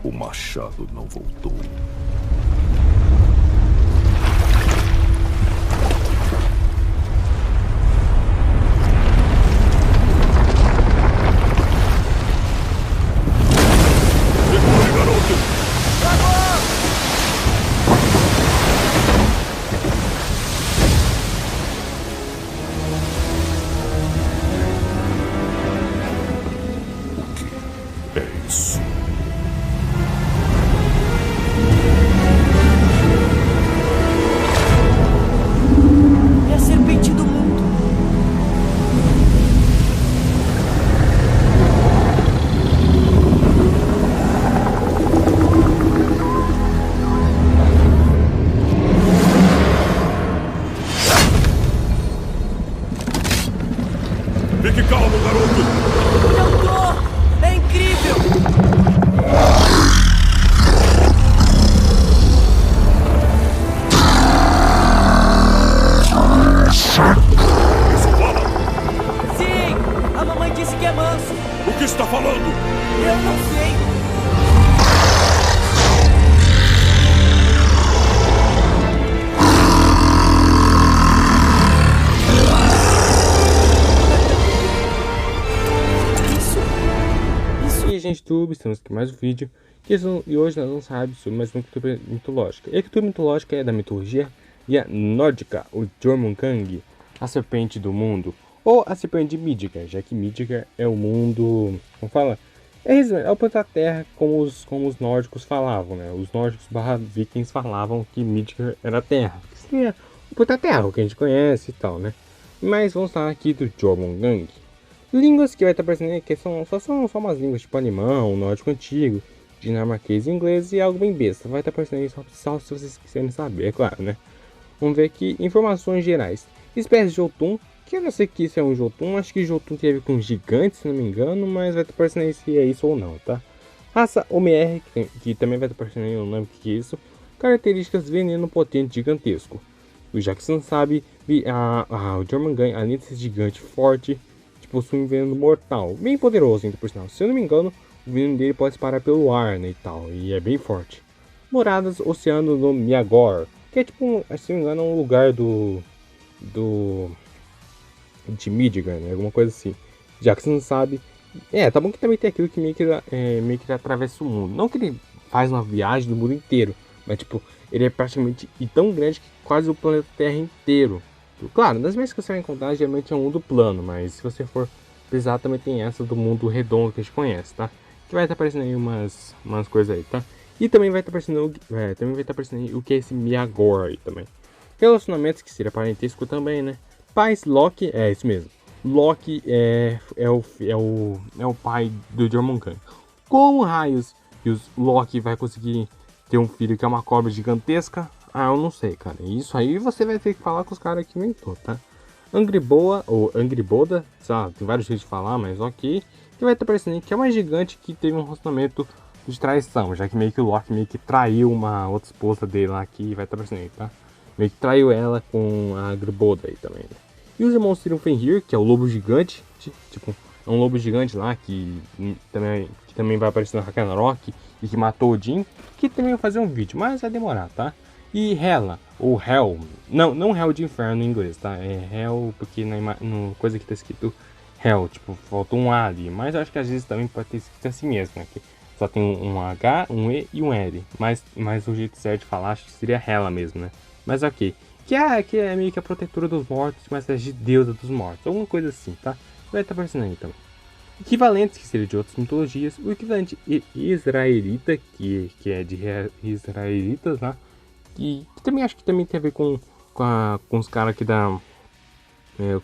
O machado não voltou. Segure, garoto! O que é isso? É a serpente do mundo. Fique calmo, garoto! Eu tô! É incrível! Isso fala! Sim! A mamãe disse que é manso. O que está falando? Eu não sei. E aí, gente, YouTube, estamos aqui em mais um vídeo. E hoje nós vamos falar sobre mais uma cultura mitológica. E a cultura mitológica é da mitologia nórdica, o Jormungand, a serpente do mundo, ou a serpente de Midgard, já que Midgard é o mundo, como fala, é o planeta Terra como os nórdicos falavam, né? Os nórdicos barra vikings falavam que Midgard era a Terra, que seria o planeta Terra, o que a gente conhece e tal, né? Mas vamos falar aqui do Jormungand. Línguas que vai estar aparecendo aí, que são só umas línguas tipo alemão, nórdico antigo, dinamarquês, inglês e algo bem besta. Vai estar aparecendo aí só se vocês quiserem saber, é claro, né? Vamos ver aqui, informações gerais. Espécie de Jotun, que eu não sei que isso é um Jotun, acho que Jotun teve com gigantes, se não me engano, mas vai estar aparecendo aí se é isso ou não, tá? Raça OMR, que também vai estar aparecendo aí, eu não lembro o que é isso. Características veneno potente gigantesco. O Jackson sabe, o Jormungand, além de ser gigante forte, possui um veneno mortal, bem poderoso ainda por sinal. Se eu não me engano, o veneno dele pode disparar pelo ar, né, e tal, e é bem forte. Moradas, Oceano do Miagor, que é tipo, se não me engano, um lugar de Midgard, né, alguma coisa assim. Já que você não sabe, tá bom que também tem aquilo que meio que atravessa o mundo. Não que ele faz uma viagem do mundo inteiro, mas tipo, ele é praticamente tão grande que quase o planeta Terra inteiro. Claro, das vezes que você vai encontrar, geralmente é um mundo plano, mas se você for precisar, também tem essa do mundo redondo que a gente conhece, tá? Que vai estar aparecendo aí umas coisas aí, tá? E também vai estar aparecendo, aí o que é esse Miagor aí também. Relacionamentos, que seria parentesco também, né? Pais, Loki, é isso mesmo. Loki é o pai do Jormungand. Como raios que os Loki vai conseguir ter um filho que é uma cobra gigantesca? Ah, eu não sei, cara. Isso aí você vai ter que falar com os caras que inventou, tá? Angriboa, ou Angriboda, sei lá, tem vários jeitos de falar, mas ok. Que vai estar aparecendo aí, que é uma gigante que teve um relacionamento de traição, já que meio que o Loki meio que traiu uma outra esposa dele lá aqui, vai estar aparecendo aí, tá? Meio que traiu ela com a Angriboda aí também, né? E os irmãos Fenrir, que é o lobo gigante, tipo, é um lobo gigante lá que também vai aparecer no Ragnarok e que matou o Odin, que também vai fazer um vídeo, mas vai demorar, tá? E Hela, ou Hell, não Hell de inferno em inglês, tá? É Hell porque no coisa que tá escrito Hell, tipo, faltou um A ali, mas eu acho que às vezes também pode ter escrito assim mesmo, né? Que só tem um H, um E e um L, mas o jeito certo de falar acho que seria Hela mesmo, né? Mas ok, que é meio que a protetora dos mortos, mas é de deusa dos mortos, alguma coisa assim, tá? Vai estar aparecendo aí também. Equivalentes, que seria de outras mitologias, o equivalente israelita, que é de israelitas, né? Que também acho que também tem a ver com os caras que dá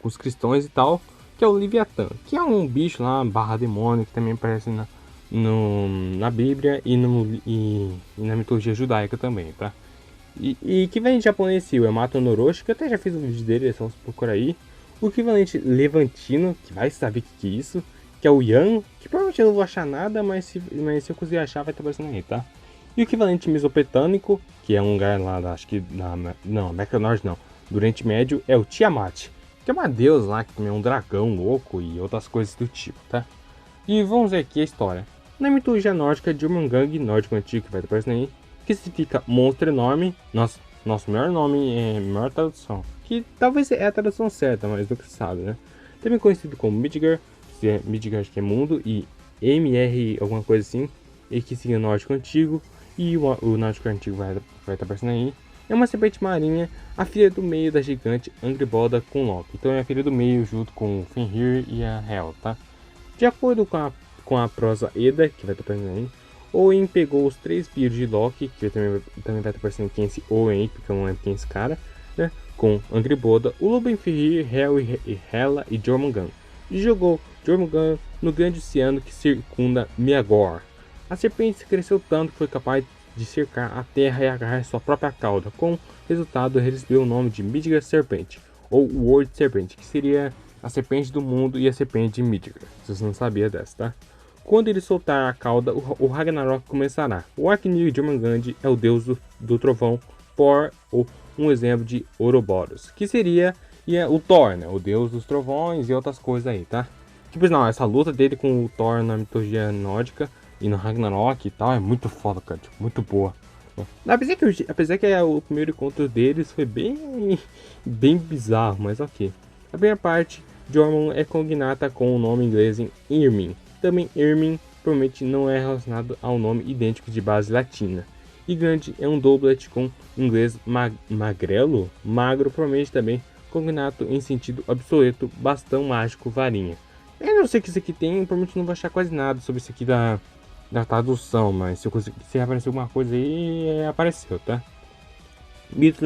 com os cristãos e tal, que é o Leviatã, que é um bicho lá, barra demônio, que também aparece na Bíblia e na mitologia judaica também, tá? E que vem em japonês, o Yamato Noroshi, que eu até já fiz um vídeo dele, é só procurar aí. O equivalente levantino, que vai saber o que é isso, que é o Yan, que provavelmente eu não vou achar nada, mas se eu conseguir achar, vai estar aparecendo aí, tá? E o equivalente mesopotâmico, que é um lugar lá, acho que não, América do Norte não, do Oriente Médio, é o Tiamat, que é uma deusa lá, que também é um dragão louco e outras coisas do tipo, tá? E vamos ver aqui a história. Na mitologia nórdica, Jormungand, nórdico antigo, que vai estar aparecendo aí, que significa monstro enorme. Nosso melhor nome é melhor tradução, que talvez é a tradução certa, mas nunca se sabe, né? Também conhecido como Midgard, Midgard acho que é mundo, e MR alguma coisa assim, e que significa nórdico antigo, e o nórdico antigo vai estar aparecendo aí. É uma serpente marinha, a filha do meio da gigante Angrboda com Loki. Então é a filha do meio junto com Fenrir e a Hel, tá? De acordo com a prosa Edda, que vai estar aparecendo aí, Owen pegou os 3 filhos de Loki, que também vai estar aparecendo quem é esse Owen, porque eu não lembro quem é esse cara, né? Com Angrboda, o Lobo Fenrir, Hel e Hela e Jormungand. E jogou Jormungand no grande oceano que circunda Miagor. A serpente cresceu tanto que foi capaz de cercar a terra e agarrar sua própria cauda. Com resultado, ele recebeu o nome de Midgard Serpente, ou World Serpente, que seria a serpente do mundo e a serpente de Midgard. Se você não sabia dessa, tá? Quando ele soltar a cauda, o Ragnarok começará. O Arquinir Jormungand é o deus do trovão, Thor, ou um exemplo de Ouroboros, que seria o Thor, né? O deus dos trovões e outras coisas aí, tá? Tipo, não, essa luta dele com o Thor na mitologia nórdica e no Ragnarok e tal é muito foda, cara, tipo, muito boa. Apesar que o primeiro encontro deles foi bem bizarro, mas ok. A primeira parte, Jormungand é cognata com o nome inglês em Irmin. Também Irmin provavelmente não é relacionado ao nome idêntico de base latina. E grande é um doublet com inglês magrelo, magro, provavelmente também cognato em sentido obsoleto, bastão mágico, varinha. Eu não sei o que isso aqui tem, provavelmente não vou achar quase nada sobre isso aqui da tradução, mas se aparecer alguma coisa aí, apareceu, tá? Mitos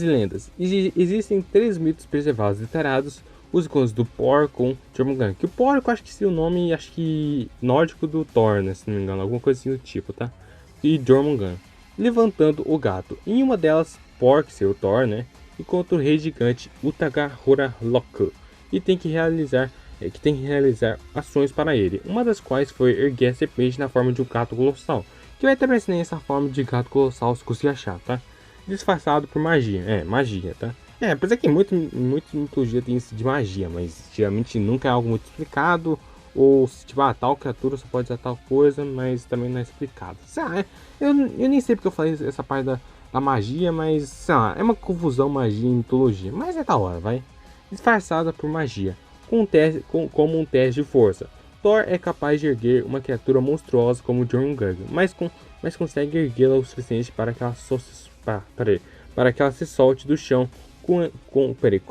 e lendas. Existem 3 mitos preservados literados, os encontros do Por com Jormungand. Que o Por, eu acho que seria o nome, acho que nórdico do Thor, né, se não me engano, alguma coisa assim do tipo, tá? E Jormungand levantando o gato. Em uma delas, Por, que seria o Thor, né, encontra o rei gigante Utagahorlok e tem que realizar ações para ele, uma das quais foi erguer a serpente na forma de um gato colossal, que vai estar parecendo essa forma de gato colossal se conseguir achar, tá? Disfarçado por magia, magia, tá? Apesar que muito mitologia tem isso de magia, mas geralmente nunca é algo muito explicado, ou se tipo, tal criatura só pode usar tal coisa, mas também não é explicado. Eu nem sei porque eu falei essa parte da magia, mas sei lá, é uma confusão magia e mitologia, mas é da hora, vai. Disfarçada por magia. Como um teste de força. Thor é capaz de erguer uma criatura monstruosa como Jormungand, mas consegue erguê-la o suficiente para que ela se solte do chão com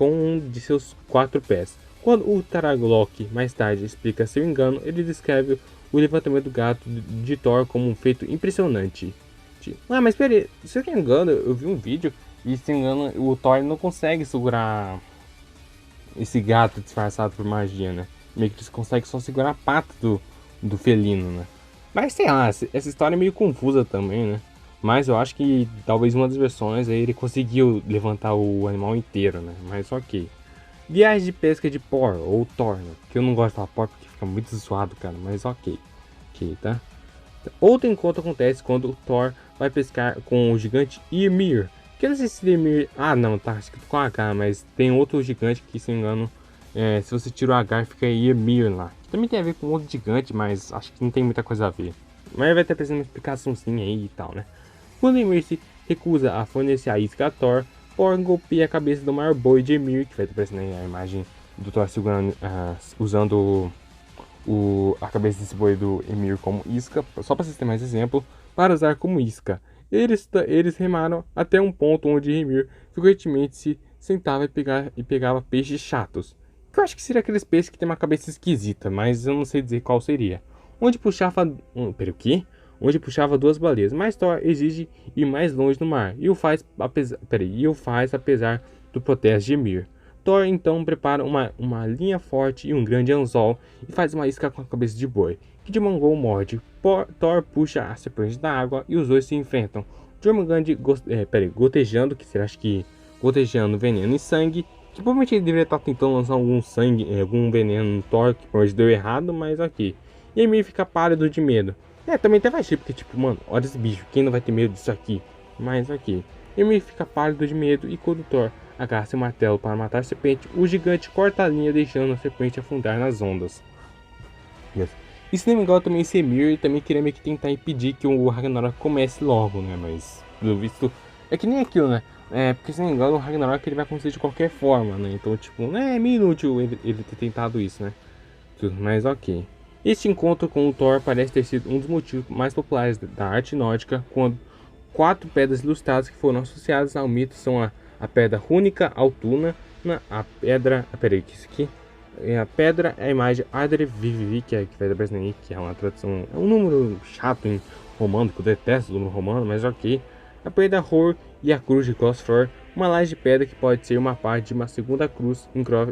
um de seus 4 pés. Quando o Taraglock mais tarde explica seu engano, ele descreve o levantamento do gato de Thor como um feito impressionante. Mas peraí, se eu não me engano, eu vi um vídeo e se não me engano, o Thor não consegue segurar esse gato disfarçado por magia, né? Meio que eles conseguem só segurar a pata do felino, né? Mas sei lá, essa história é meio confusa também, né? Mas eu acho que talvez uma das versões aí ele conseguiu levantar o animal inteiro, né? Mas ok. Viagem de pesca de Por, ou Thor, né? Que eu não gosto de falar Por porque fica muito zoado, cara. Mas ok. Ok, tá? Outro encontro acontece quando o Thor vai pescar com o gigante Ymir. Que eu não sei se Ymir... não, tá escrito com H, mas tem outro gigante que, se não me engano, se você tira o H, fica Ymir lá. Também tem a ver com outro gigante, mas acho que não tem muita coisa a ver. Mas vai ter precisando uma explicaçãozinha aí e tal, né? Quando Ymir se recusa a fornecer a isca a Thor, Thor golpeia a cabeça do maior boi de Ymir, que vai ter aparecendo aí a imagem do Thor segurando, usando a cabeça desse boi do Ymir como isca, só para vocês terem mais exemplo, para usar como isca. Eles remaram até um ponto onde Ymir frequentemente se sentava e pegava peixes chatos. Que eu acho que seria aqueles peixes que tem uma cabeça esquisita, mas eu não sei dizer qual seria. Onde puxava... o quê? Onde puxava 2 baleias, mas Thor exige ir mais longe no mar, e o faz apesar do protesto de Ymir. Thor então prepara uma linha forte e um grande anzol, e faz uma isca com a cabeça de boi, que de Mongol morde. Thor puxa a serpente da água, e os dois se enfrentam. Jormungand gotejando, que será que gotejando veneno e sangue, que provavelmente ele deveria estar tentando lançar algum veneno no Thor, que provavelmente deu errado, mas ok. E Ymir fica pálido de medo. Também até vai ser, porque tipo, mano, olha esse bicho, quem não vai ter medo disso aqui? Mas ok. Ymir fica pálido de medo e quando Thor agarra seu martelo para matar a serpente, o gigante corta a linha deixando a serpente afundar nas ondas. E se não me engano também esse Ymir também queria meio que tentar impedir que o Ragnarok comece logo, né? Mas, pelo visto, é que nem aquilo, né? Porque se não me engano o Ragnarok ele vai acontecer de qualquer forma, né? Então, tipo, é meio inútil ele ter tentado isso, né? Mas ok. Este encontro com o Thor parece ter sido um dos motivos mais populares da arte nórdica, quando 4 pedras ilustradas que foram associadas ao mito são a pedra rúnica Altuna, a pedra... Peraí, que isso aqui? A pedra é a imagem Adre Vivivi, que vai aparecer aí, que é uma tradução... É um número chato em romano, que eu detesto o número romano, mas ok. A pedra Hor e a cruz de Gosford, uma laje de pedra que pode ser uma parte de uma segunda cruz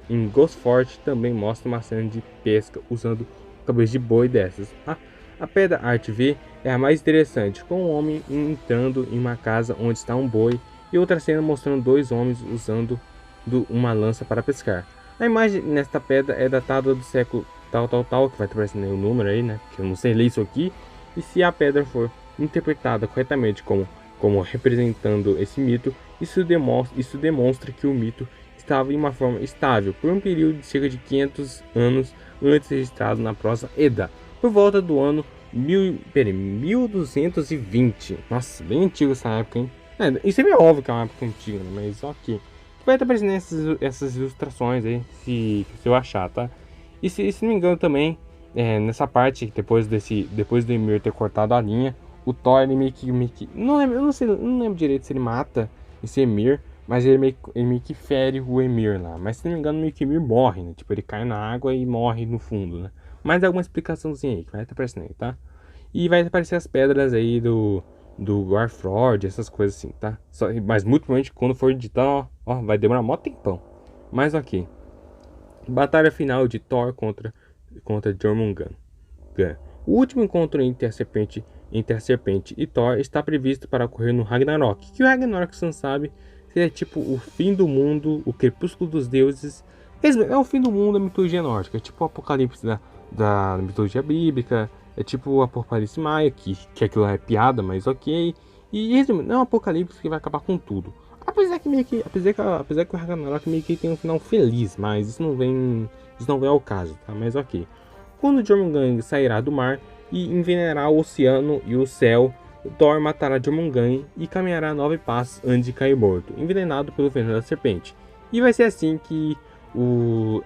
em Gosford, também mostra uma cena de pesca usando cabeça de boi dessas. A pedra Arte V é a mais interessante, com um homem entrando em uma casa onde está um boi e outra cena mostrando 2 homens usando uma lança para pescar. A imagem nesta pedra é datada do século tal, que vai aparecendo aí o número aí, né? Que eu não sei ler isso aqui. E se a pedra for interpretada corretamente como representando esse mito, isso demonstra que o mito estava em uma forma estável por um período de cerca de 500 anos antes registrado na prosa Edda, por volta do ano 1220. Nossa, bem antigo essa época, hein? Isso é meio óbvio que é uma época antiga, né? Mas ok. Vai estar aparecendo essas ilustrações aí, se eu achar, tá? E se não me engano também, nessa parte, depois do Ymir ter cortado a linha, o Thor, ele meio que não lembro direito se ele mata esse Ymir, mas ele meio que fere o Ymir lá. Mas se não me engano, meio que o Ymir morre, né? Tipo, ele cai na água e morre no fundo, né? Mas alguma explicaçãozinha aí que vai estar aparecendo aí, tá? E vai aparecer as pedras aí do Garford, essas coisas assim, tá? Mas muito provavelmente quando for editar, ó, vai demorar mó tempão. Mas ok. Batalha final de Thor contra Jormungand. O último encontro entre a serpente e Thor está previsto para ocorrer no Ragnarok. Que o Ragnarok, você não sabe, seria tipo o fim do mundo, o crepúsculo dos deuses. É o fim do mundo da mitologia nórdica. É tipo o apocalipse da mitologia bíblica. É tipo o Apocalipse Maia, que aquilo é piada, mas ok. E resumindo, não é um apocalipse que vai acabar com tudo. Apesar que o Ragnarok meio que tem um final feliz, mas isso não vem ao caso, tá? Mas ok. Quando Jormungand sairá do mar e envenenará o oceano e o céu, Thor matará Jormungand e caminhará 9 passos antes de cair morto, envenenado pelo veneno da serpente. E vai ser assim que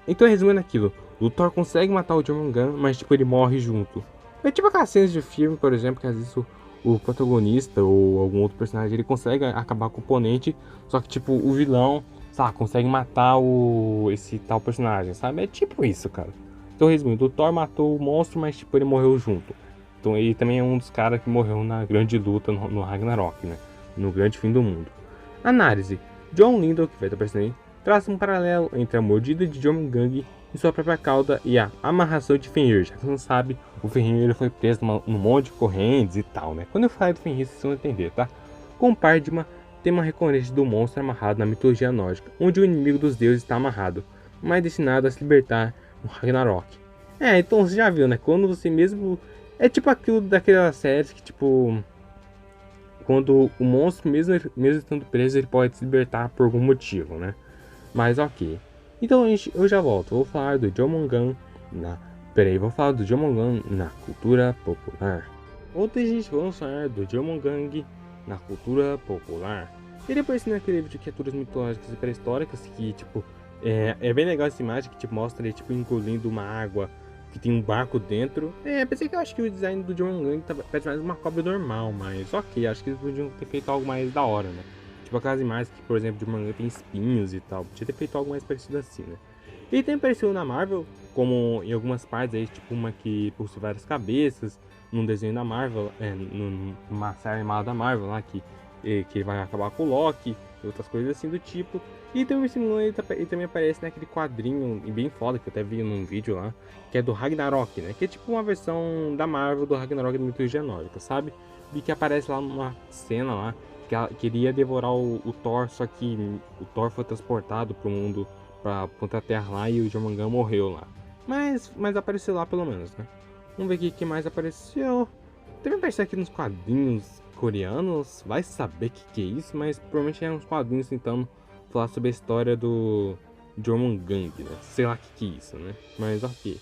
Então, resumindo aquilo, o Thor consegue matar o Jormungand, mas tipo, ele morre junto. É tipo aquelas cenas de filme, por exemplo, que às vezes o protagonista ou algum outro personagem ele consegue acabar com o oponente, só que tipo o vilão, sabe, consegue matar esse tal personagem, sabe? É tipo isso, cara. Então, resumindo, o Thor matou o monstro, mas tipo ele morreu junto. Então ele também é um dos caras que morreu na grande luta no Ragnarok, né? No grande fim do mundo. Análise. John Lindell, que vai estar aparecendo aí, traça um paralelo entre a mordida de Jormungand em sua própria cauda e a amarração de Fenrir. Já que você não sabe, o Fenrir ele foi preso num monte de correntes e tal, né? Quando eu falar do Fenrir, vocês vão entender, tá? Com Pardima, tem uma recorrência do monstro amarrado na mitologia nórdica, onde o inimigo dos deuses está amarrado, mas destinado a se libertar no Ragnarok. Então você já viu, né? Quando você mesmo... É tipo aquilo daquelas séries que, tipo... Quando o monstro, mesmo estando preso, ele pode se libertar por algum motivo, né? Mas ok. Então eu já volto. Vou falar do Jormungand na cultura popular. Ontem, gente, vamos falar do Jormungand na cultura popular. Ele aparece naquele livro de criaturas mitológicas e pré-históricas que, tipo... É bem legal essa imagem que, tipo, mostra ele, tipo, engolindo uma água que tem um barco dentro. Pensei que eu acho que o design do Jormungand parece mais uma cobra normal, mas ok, acho que eles podiam ter feito algo mais da hora, né? Tipo aquelas imagens que, por exemplo, Jormungand tem espinhos e tal. Podia ter feito algo mais parecido assim, né? Ele também apareceu na Marvel, como em algumas partes aí, tipo uma que possui várias cabeças, num desenho da Marvel, numa série animada da Marvel lá, que ele vai acabar com o Loki, e outras coisas assim do tipo. E também ele também aparece naquele quadrinho bem foda, que eu até vi num vídeo lá, que é do Ragnarok, né? Que é tipo uma versão da Marvel do Ragnarok da mitologia nórdica, sabe? E que aparece lá numa cena lá, que ela queria devorar o Thor, só que o Thor foi transportado pro mundo, pra Terra lá, e o Jormungand morreu lá. Mas apareceu lá pelo menos, né? Vamos ver aqui o que mais apareceu. Também apareceu aqui nos quadrinhos coreanos, vai saber o que é isso, mas provavelmente eram uns quadrinhos tentando falar sobre a história do Jormungand, né? Sei lá o que é isso, né? Mas ok.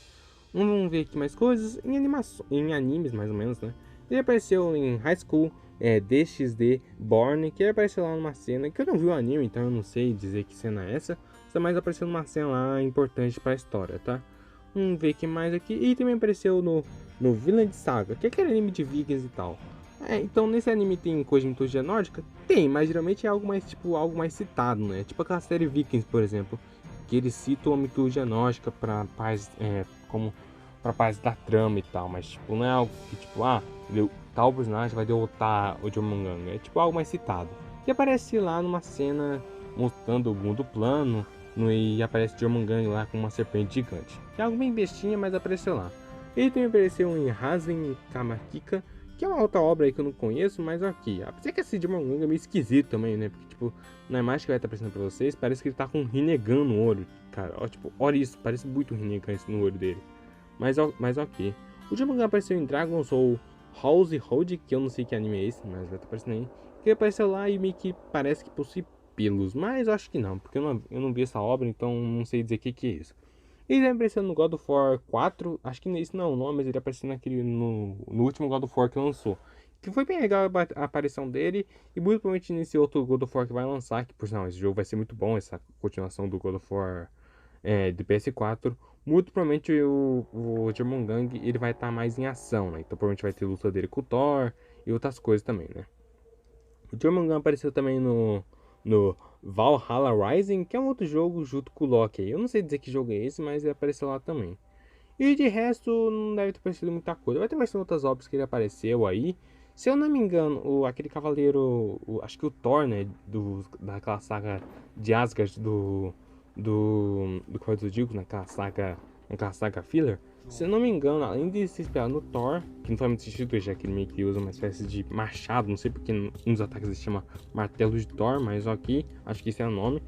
Vamos ver aqui mais coisas. Em animes, mais ou menos, né? Ele apareceu em High School DxD Born, que ele apareceu lá numa cena que eu não vi o anime, então eu não sei dizer que cena é essa. Só mais apareceu numa cena lá importante para a história, tá? Vamos ver o que mais aqui. E também apareceu no Vinland Saga, que é aquele anime de vikings e tal. Então nesse anime tem coisa de mitologia nórdica? Tem, mas geralmente é algo mais tipo algo mais citado, né? Tipo aquela série Vikings, por exemplo, que eles citam a mitologia nórdica para paz, como para paz da trama e tal, mas tipo não é algo que tipo tal personagem vai derrotar o Jormungandr, é tipo algo mais citado. E aparece lá numa cena mostrando o mundo plano, e aparece Jormungandr lá com uma serpente gigante. É algo bem bestinha, mas apareceu lá. Ele também apareceu em Hazen Kamakika, que é uma outra obra aí que eu não conheço, mas aqui. Apesar que esse Jormungandr é meio esquisito também, né? Porque, tipo, na imagem que vai estar aparecendo pra vocês, parece que ele tá com um Rinnegan no olho. Cara, ó, tipo, olha isso, parece muito um Rinnegan no olho dele. Mas ok. O Jormungandr apareceu em Dragon Soul House Hold, que eu não sei que anime é esse, mas vai estar aparecendo aí. Que apareceu lá e meio que parece que possui pelos, mas eu acho que não, porque eu não vi essa obra, então não sei dizer o que é isso. Ele apareceu no God of War 4, acho que esse não é o nome, mas ele apareceu no último God of War que lançou. Que foi bem legal a aparição dele, e muito provavelmente nesse outro God of War que vai lançar, que por sinal, esse jogo vai ser muito bom, essa continuação do God of War de PS4. Muito provavelmente o Jormungandr ele vai estar mais em ação, né? Então provavelmente vai ter luta dele com o Thor e outras coisas também, né? O Jormungandr apareceu também no Valhalla Rising, que é um outro jogo junto com o Loki. Eu não sei dizer que jogo é esse, mas ele apareceu lá também. E de resto, não deve ter aparecido muita coisa. Vai ter mais outras obras que ele apareceu aí. Se eu não me engano, aquele cavaleiro, acho que o Thor, né, daquela saga de Asgard, do Cavaleiro dos Zodíaco, naquela saga filler. Se eu não me engano, além de se inspirar no Thor, que não faz muito sentido, já que ele meio que usa uma espécie de machado, não sei porque nos ataques ele chama martelo de Thor, mas ok, acho que esse é o nome.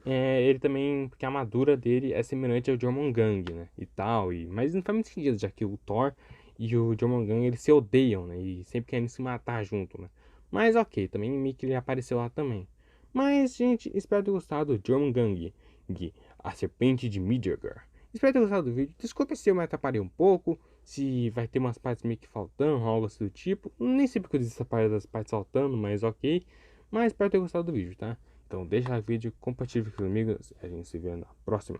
Ele também, porque a armadura dele é semelhante ao Jormungandr, né, e tal, mas não faz muito sentido, já que o Thor e o Jormungandr, eles se odeiam, né, e sempre querem se matar junto, né. Mas ok, também meio que ele apareceu lá também. Mas, gente, espero ter gostado do Jormungandr, a serpente de Midgard. Espero ter gostado do vídeo. Desculpa se eu me atrapalhei um pouco, se vai ter umas partes meio que faltando, algo assim do tipo. Nem sei porque eu disse essa parte das partes faltando, mas ok. Mas espero ter gostado do vídeo, tá? Então deixa o vídeo, compartilhe com os amigos e a gente se vê na próxima.